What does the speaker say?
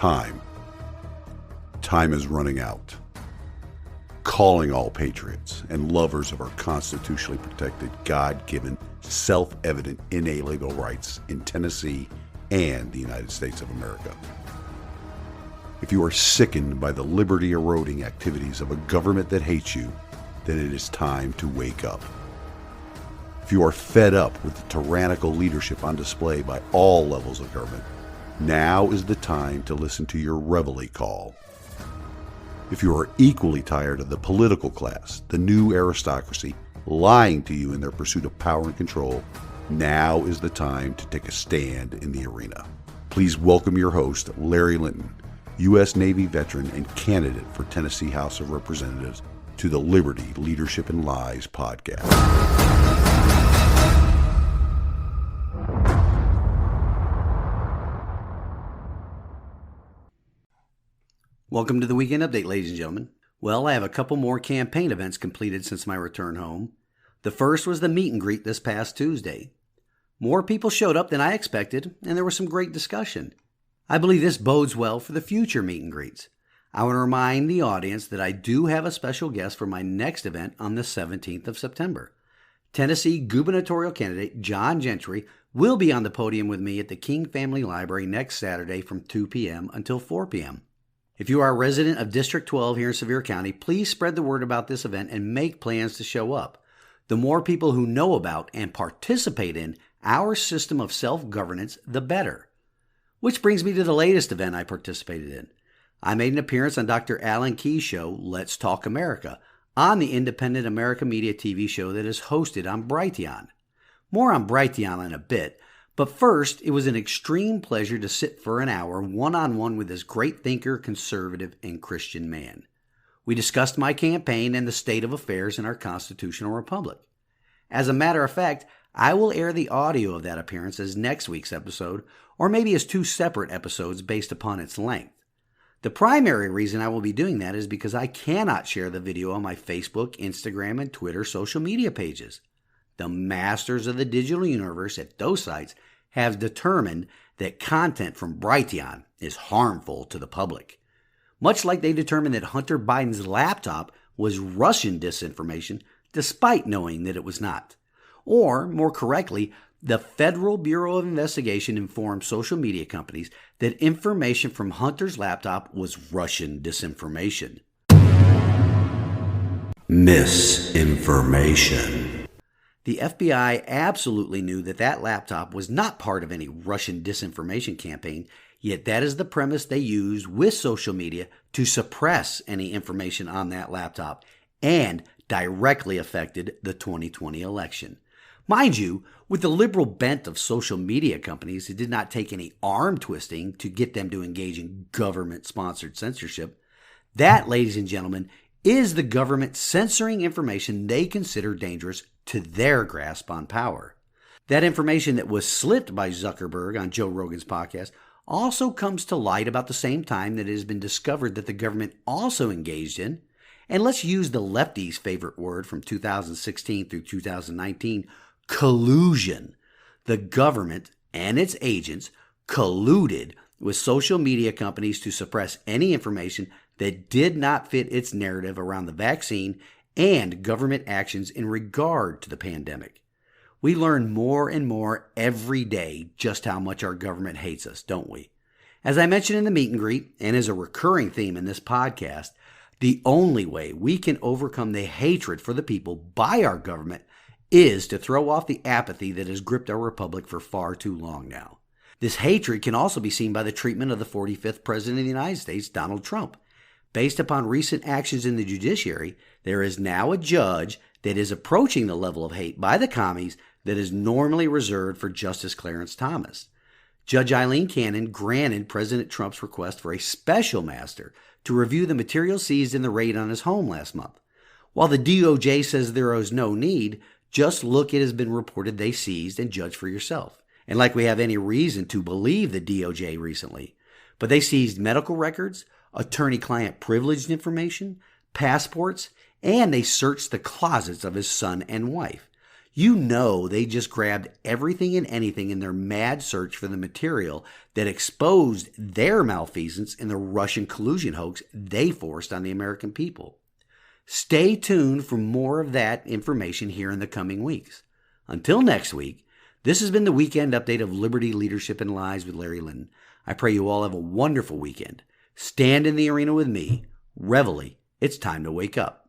Time is running out. Calling all patriots and lovers of our constitutionally protected, God-given, self-evident, inalienable rights in Tennessee and the United States of America. If you are sickened by the liberty-eroding activities of a government that hates you, then it is time to wake up. If you are fed up with the tyrannical leadership on display by all levels of government, now is the time to listen to your reveille call. If you are equally tired of the political class, the new aristocracy, lying to you in their pursuit of power and control, now is the time to take a stand in the arena. Please welcome your host, Larry Linton, U.S. Navy veteran and candidate for Tennessee House of Representatives, to the Liberty, Leadership, and Lies podcast. Welcome to the Weekend Update, ladies and gentlemen. Well, I have a couple more campaign events completed since my return home. The first was the meet and greet this past Tuesday. More people showed up than I expected, and there was some great discussion. I believe this bodes well for the future meet and greets. I want to remind the audience that I do have a special guest for my next event on the 17th of September. Tennessee gubernatorial candidate John Gentry will be on the podium with me at the King Family Library next Saturday from 2 p.m. until 4 p.m. If you are a resident of District 12 here in Sevier County, please spread the word about this event and make plans to show up. The more people who know about and participate in our system of self-governance, the better. Which brings me to the latest event I participated in. I made an appearance on Dr. Alan Keyes' show, Let's Talk America, on the independent America Media TV show that is hosted on Brighteon. More on Brighteon in a bit, but first, it was an extreme pleasure to sit for an hour one-on-one with this great thinker, conservative, and Christian man. We discussed my campaign and the state of affairs in our constitutional republic. As a matter of fact, I will air the audio of that appearance as next week's episode, or maybe as two separate episodes based upon its length. The primary reason I will be doing that is because I cannot share the video on my Facebook, Instagram, and Twitter social media pages. The masters of the digital universe at those sites have determined that content from Brighteon is harmful to the public. Much like they determined that Hunter Biden's laptop was Russian disinformation, despite knowing that it was not. Or, more correctly, the Federal Bureau of Investigation informed social media companies that information from Hunter's laptop was Russian disinformation. Misinformation. The FBI absolutely knew that that laptop was not part of any Russian disinformation campaign, yet that is the premise they used with social media to suppress any information on that laptop and directly affected the 2020 election. Mind you, with the liberal bent of social media companies, it did not take any arm twisting to get them to engage in government-sponsored censorship. That, ladies and gentlemen, is the government censoring information they consider dangerous to their grasp on power. That information that was slipped by Zuckerberg on Joe Rogan's podcast also comes to light about the same time that it has been discovered that the government also engaged in, and let's use the lefties' favorite word from 2016 through 2019, collusion. The government and its agents colluded with social media companies to suppress any information that did not fit its narrative around the vaccine and government actions in regard to the pandemic. We learn more and more every day just how much our government hates us, don't we? As I mentioned in the meet and greet, and as a recurring theme in this podcast, the only way we can overcome the hatred for the people by our government is to throw off the apathy that has gripped our republic for far too long now. This hatred can also be seen by the treatment of the 45th President of the United States, Donald Trump. Based upon recent actions in the judiciary, there is now a judge that is approaching the level of hate by the commies that is normally reserved for Justice Clarence Thomas. Judge Eileen Cannon granted President Trump's request for a special master to review the material seized in the raid on his home last month. While the DOJ says there is no need, just look, it has been reported they seized and judge for yourself. And like we have any reason to believe the DOJ recently, but they seized medical records, attorney-client privileged information, passports, and they searched the closets of his son and wife. You know they just grabbed everything and anything in their mad search for the material that exposed their malfeasance in the Russian collusion hoax they forced on the American people. Stay tuned for more of that information here in the coming weeks. Until next week, this has been the weekend update of Liberty, Leadership, and Lies with Larry Linton. I pray you all have a wonderful weekend. Stand in the arena with me. Reveille, it's time to wake up.